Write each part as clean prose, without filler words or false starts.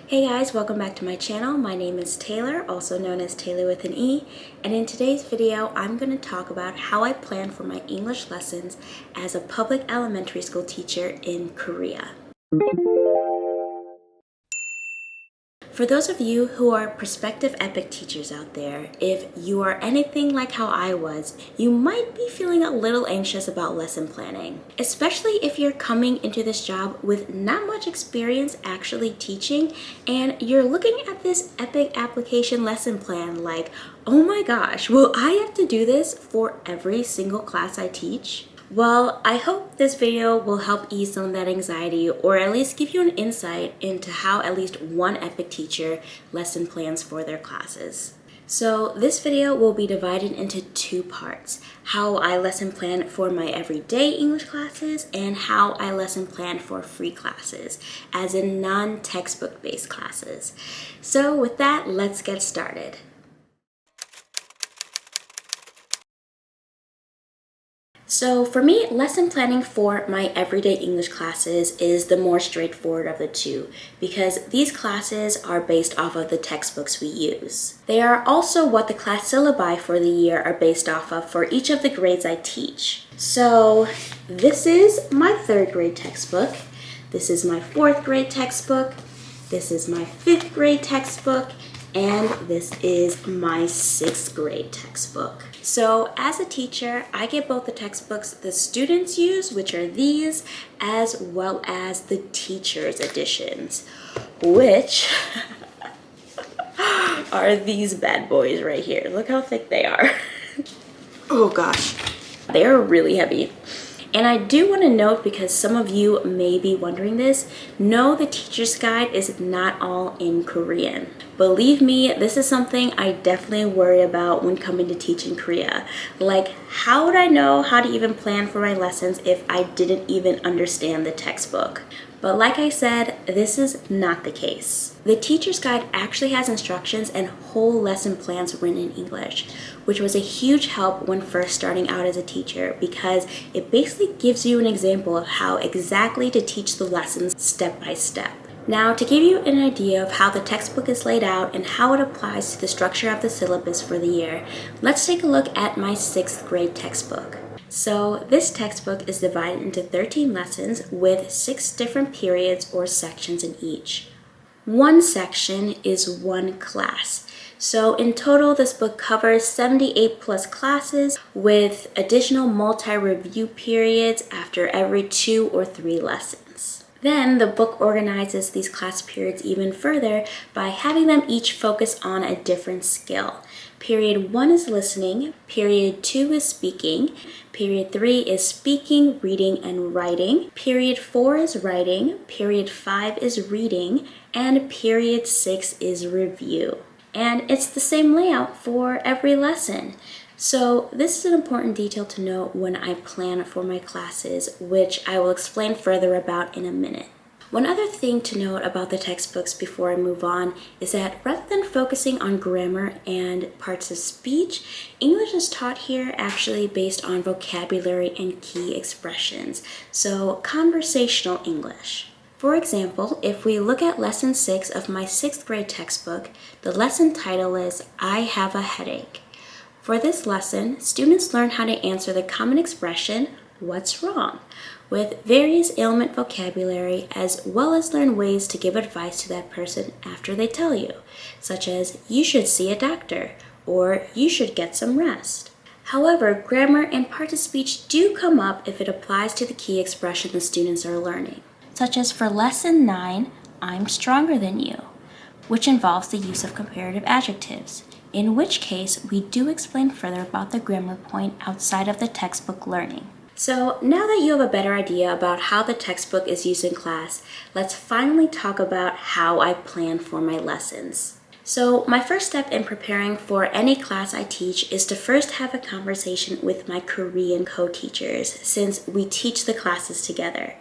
Hey guys, welcome back to my channel. My name is Taylor, also known as Taylor with an E, and in today's video, I'm going to talk about how I plan for my English lessons as a public elementary school teacher in Korea. For those of you who are prospective EPIK teachers out there, if you are anything like how I was, you might be feeling a little anxious about lesson planning, especially if you're coming into this job with not much experience actually teaching and you're looking at this EPIK application lesson plan like, oh my gosh, will I have to do this for every single class I teach? Well, I hope this video will help ease some of that anxiety or at least give you an insight into how at least one EPIK teacher lesson plans for their classes. So this video will be divided into two parts: how I lesson plan for my everyday English classes and how I lesson plan for free classes, as in non-textbook based classes. So with that, let's get started. So for me, lesson planning for my everyday English classes is the more straightforward of the two because these classes are based off of the textbooks we use. They are also what the class syllabi for the year are based off of for each of the grades I teach. So this is my 3rd grade textbook, this is my 4th grade textbook, this is my 5th grade textbook, and this is my 6th grade textbook. So as a teacher, I get both the textbooks the students use, which are these, as well as the teacher's editions, which are these bad boys right here. Look how thick they are. Oh gosh, they are really heavy. And I do want to note, because some of you may be wondering this, no, the teacher's guide is not all in Korean. Believe me, this is something I definitely worry about when coming to teach in Korea. Like, how would I know how to even plan for my lessons if I didn't even understand the textbook? But like I said, this is not the case. The teacher's guide actually has instructions and whole lesson plans written in English, which was a huge help when first starting out as a teacher because it basically gives you an example of how exactly to teach the lessons step by step. Now, to give you an idea of how the textbook is laid out and how it applies to the structure of the syllabus for the year, let's take a look at my 6th grade textbook. So this textbook is divided into 13 lessons with 6 different periods or sections in each. One section is one class. So in total, this book covers 78 plus classes with additional multi-review periods after every 2 or 3 lessons. Then the book organizes these class periods even further by having them each focus on a different skill. Period 1 is listening, period 2 is speaking, period 3 is speaking, reading, and writing, period 4 is writing, period 5 is reading, and period 6 is review. And it's the same layout for every lesson. So this is an important detail to note when I plan for my classes, which I will explain further about in a minute. One other thing to note about the textbooks before I move on is that rather than focusing on grammar and parts of speech, English is taught here actually based on vocabulary and key expressions, so conversational English. For example, if we look at lesson 6 of my 6th grade textbook, the lesson title is I Have a Headache. For this lesson, students learn how to answer the common expression, what's wrong, with various ailment vocabulary, as well as learn ways to give advice to that person after they tell you, such as you should see a doctor, or you should get some rest. However, grammar and parts of speech do come up if it applies to the key expression the students are learning, such as for lesson 9, I'm stronger than you, which involves the use of comparative adjectives, in which case we do explain further about the grammar point outside of the textbook learning. So now that you have a better idea about how the textbook is used in class, let's finally talk about how I plan for my lessons. So my first step in preparing for any class I teach is to first have a conversation with my Korean co-teachers since we teach the classes together.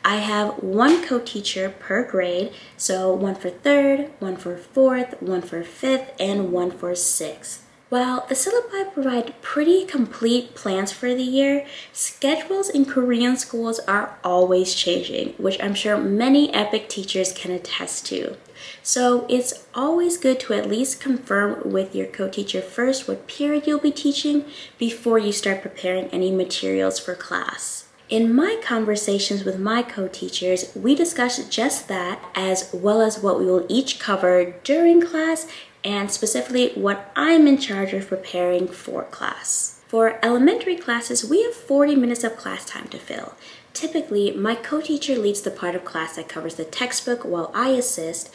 I have one co-teacher per grade, so one for 3rd, one for 4th, one for 5th, and one for 6th. While the syllabi provide pretty complete plans for the year, schedules in Korean schools are always changing, which I'm sure many EPIK teachers can attest to. So it's always good to at least confirm with your co-teacher first what period you'll be teaching before you start preparing any materials for class. In my conversations with my co-teachers, we discussed just that, as well as what we will each cover during class and specifically what I'm in charge of preparing for class. For elementary classes, we have 40 minutes of class time to fill. Typically, my co-teacher leads the part of class that covers the textbook while I assist,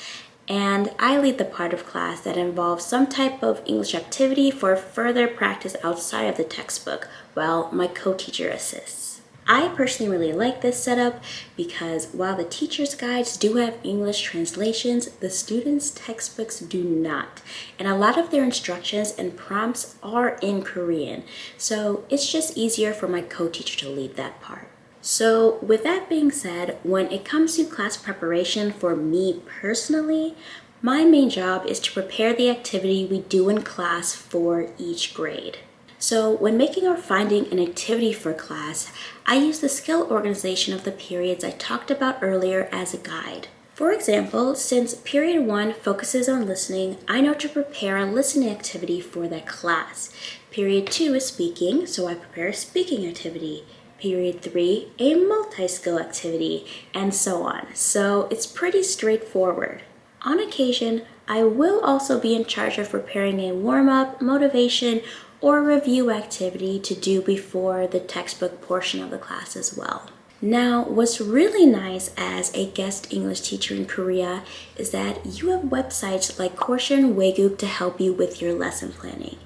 and I lead the part of class that involves some type of English activity for further practice outside of the textbook while my co-teacher assists. I personally really like this setup because while the teacher's guides do have English translations, the students' textbooks do not. And a lot of their instructions and prompts are in Korean, so it's just easier for my co-teacher to lead that part. So with that being said, when it comes to class preparation for me personally, my main job is to prepare the activity we do in class for each grade. So when making or finding an activity for class, I use the skill organization of the periods I talked about earlier as a guide. For example, since period 1 focuses on listening, I know to prepare a listening activity for that class. Period 2 is speaking, so I prepare a speaking activity. Period 3, a multi-skill activity, and so on. So it's pretty straightforward. On occasion, I will also be in charge of preparing a warm-up, motivation, or review activity to do before the textbook portion of the class as well. Now, what's really nice as a guest English teacher in Korea is that you have websites like Korean Waeguk to help you with your lesson planning.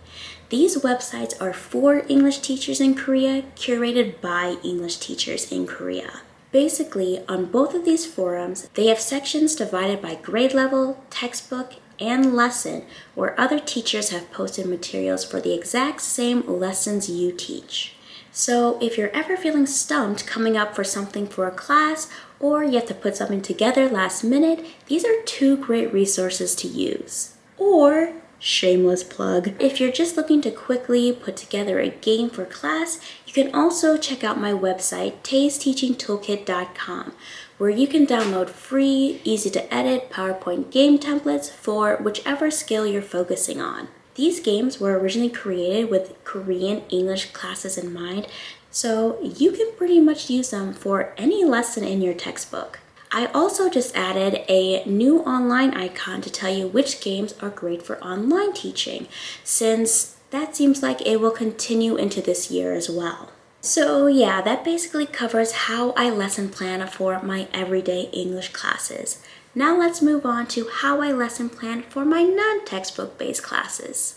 These websites are for English teachers in Korea, curated by English teachers in Korea. Basically, on both of these forums, they have sections divided by grade level, textbook, and lesson where other teachers have posted materials for the exact same lessons you teach. So if you're ever feeling stumped coming up for something for a class or you have to put something together last minute, these are 2 great resources to use. Or, shameless plug, if you're just looking to quickly put together a game for class, you can also check out my website, taysteachingtoolkit.com, where you can download free, easy-to-edit PowerPoint game templates for whichever skill you're focusing on. These games were originally created with Korean English classes in mind, so you can pretty much use them for any lesson in your textbook. I also just added a new online icon to tell you which games are great for online teaching, since that seems like it will continue into this year as well. So yeah, that basically covers how I lesson plan for my everyday English classes. Now let's move on to how I lesson plan for my non-textbook based classes.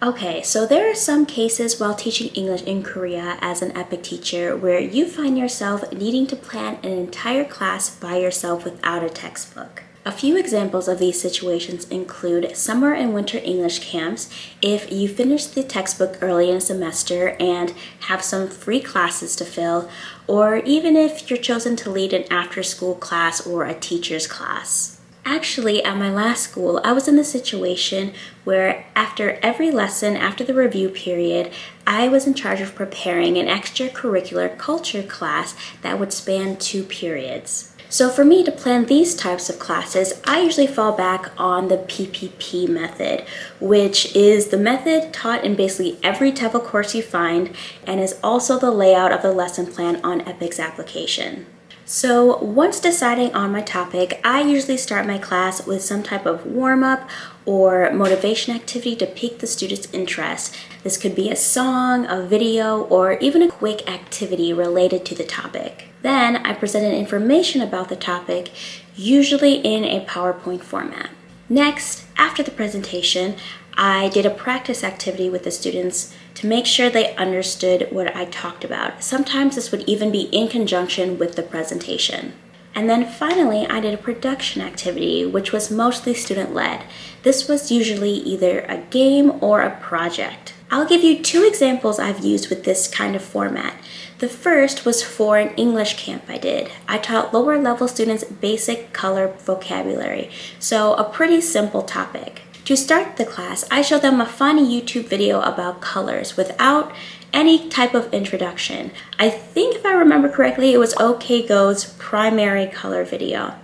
Okay, so there are some cases while teaching English in Korea as an EPIK teacher where you find yourself needing to plan an entire class by yourself without a textbook. A few examples of these situations include summer and winter English camps if you finish the textbook early in a semester and have some free classes to fill, or even if you're chosen to lead an after-school class or a teacher's class. Actually, at my last school, I was in the situation where after every lesson, after the review period, I was in charge of preparing an extracurricular culture class that would span 2 periods. So for me to plan these types of classes, I usually fall back on the PPP method, which is the method taught in basically every TEFL course you find and is also the layout of the lesson plan on EPIK's application. So once deciding on my topic, I usually start my class with some type of warm-up or motivation activity to pique the student's interest. This could be a song, a video, or even a quick activity related to the topic. Then I presented information about the topic, usually in a PowerPoint format. Next, after the presentation, I did a practice activity with the students to make sure they understood what I talked about. Sometimes this would even be in conjunction with the presentation. And then finally, I did a production activity, which was mostly student-led. This was usually either a game or a project. I'll give you 2 examples I've used with this kind of format. The first was for an English camp I did. I taught lower level students basic color vocabulary, so a pretty simple topic. To start the class, I showed them a fun YouTube video about colors without any type of introduction. I think if I remember correctly, it was OK Go's primary color video.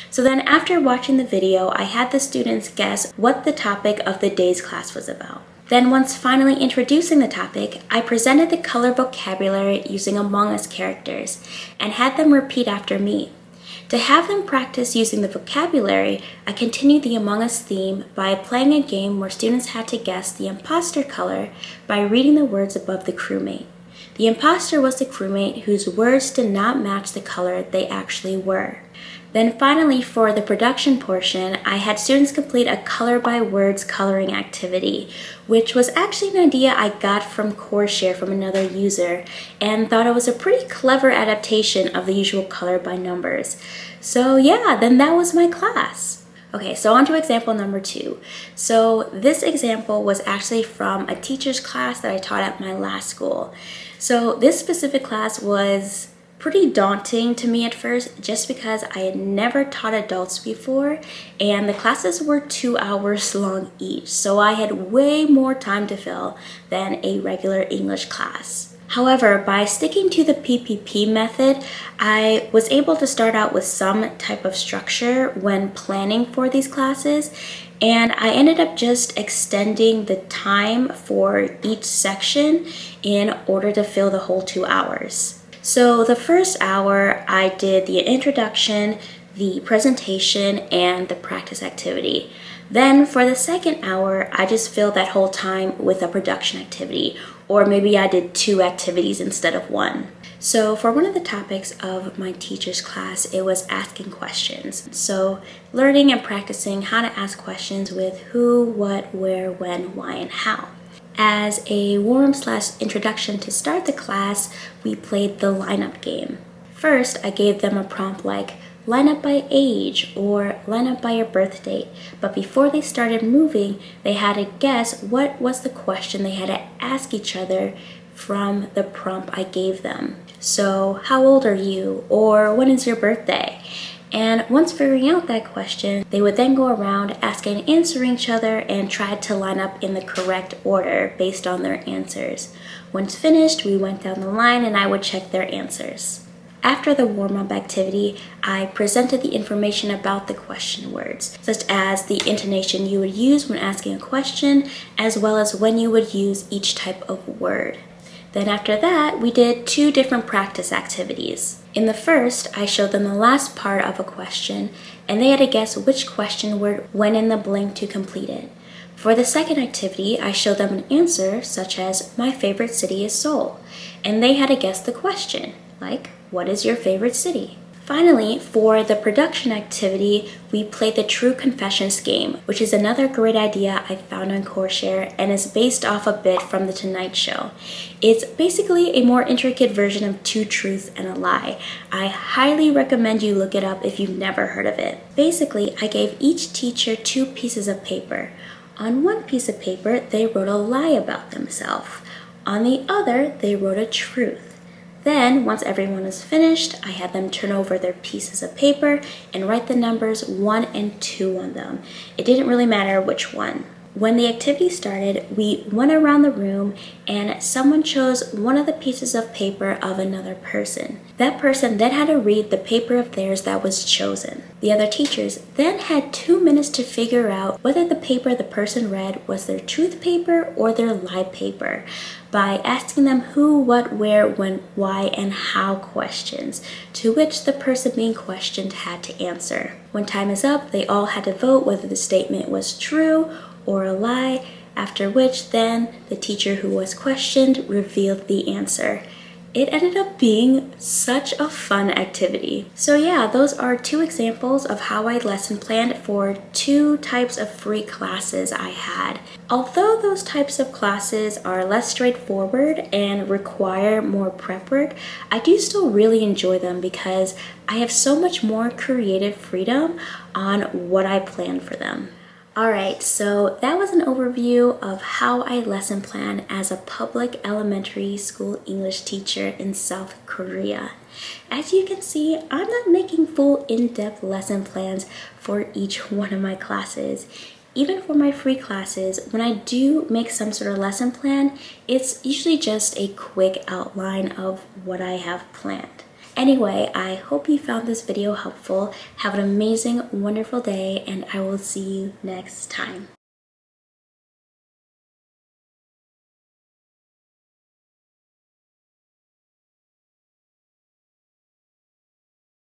So then after watching the video, I had the students guess what the topic of the day's class was about. Then once finally introducing the topic, I presented the color vocabulary using Among Us characters and had them repeat after me. To have them practice using the vocabulary, I continued the Among Us theme by playing a game where students had to guess the imposter color by reading the words above the crewmate. The imposter was the crewmate whose words did not match the color they actually were. Then finally, for the production portion, I had students complete a color by words coloring activity, which was actually an idea I got from CoreShare from another user, and thought it was a pretty clever adaptation of the usual color by numbers. So yeah, then that was my class. Okay, so on to example number 2. So this example was actually from a teacher's class that I taught at my last school. So this specific class was pretty daunting to me at first, just because I had never taught adults before, and the classes were 2 hours long each, so I had way more time to fill than a regular English class. However, by sticking to the PPP method, I was able to start out with some type of structure when planning for these classes, and I ended up just extending the time for each section in order to fill the whole 2 hours. So the first hour, I did the introduction, the presentation, and the practice activity. Then for the second hour, I just filled that whole time with a production activity, or maybe I did 2 activities instead of 1. So for one of the topics of my teacher's class, it was asking questions. So learning and practicing how to ask questions with who, what, where, when, why, and how. As a warm/introduction to start the class, we played the lineup game. First, I gave them a prompt like, line up by age or line up by your birth date. But before they started moving, they had to guess what was the question they had to ask each other from the prompt I gave them. So, how old are you? Or when is your birthday? And once figuring out that question, they would then go around asking and answering each other and try to line up in the correct order based on their answers. Once finished, we went down the line and I would check their answers. After the warm-up activity, I presented the information about the question words, such as the intonation you would use when asking a question, as well as when you would use each type of word. Then after that, we did 2 different practice activities. In the first, I showed them the last part of a question, and they had to guess which question word went in the blank to complete it. For the second activity, I showed them an answer, such as, my favorite city is Seoul, and they had to guess the question, like, what is your favorite city? Finally, for the production activity, we played the True Confessions game, which is another great idea I found on CoreShare and is based off a bit from The Tonight Show. It's basically a more intricate version of Two Truths and a Lie. I highly recommend you look it up if you've never heard of it. Basically, I gave each teacher 2 pieces of paper. On one piece of paper, they wrote a lie about themselves. On the other, they wrote a truth. Then, once everyone was finished, I had them turn over their pieces of paper and write the numbers 1 and 2 on them. It didn't really matter which one. When the activity started, we went around the room and someone chose one of the pieces of paper of another person. That person then had to read the paper of theirs that was chosen. The other teachers then had 2 minutes to figure out whether the paper the person read was their truth paper or their lie paper by asking them who, what, where, when, why, and how questions, to which the person being questioned had to answer. When time is up, they all had to vote whether the statement was true or a lie, after which then the teacher who was questioned revealed the answer. It ended up being such a fun activity. So yeah, those are 2 examples of how I lesson planned for 2 types of free classes I had. Although those types of classes are less straightforward and require more prep work, I do still really enjoy them because I have so much more creative freedom on what I plan for them. Alright, so that was an overview of how I lesson plan as a public elementary school English teacher in South Korea. As you can see, I'm not making full in-depth lesson plans for each one of my classes. Even for my free classes, when I do make some sort of lesson plan, it's usually just a quick outline of what I have planned. Anyway, I hope you found this video helpful. Have an amazing, wonderful day, and I will see you next time.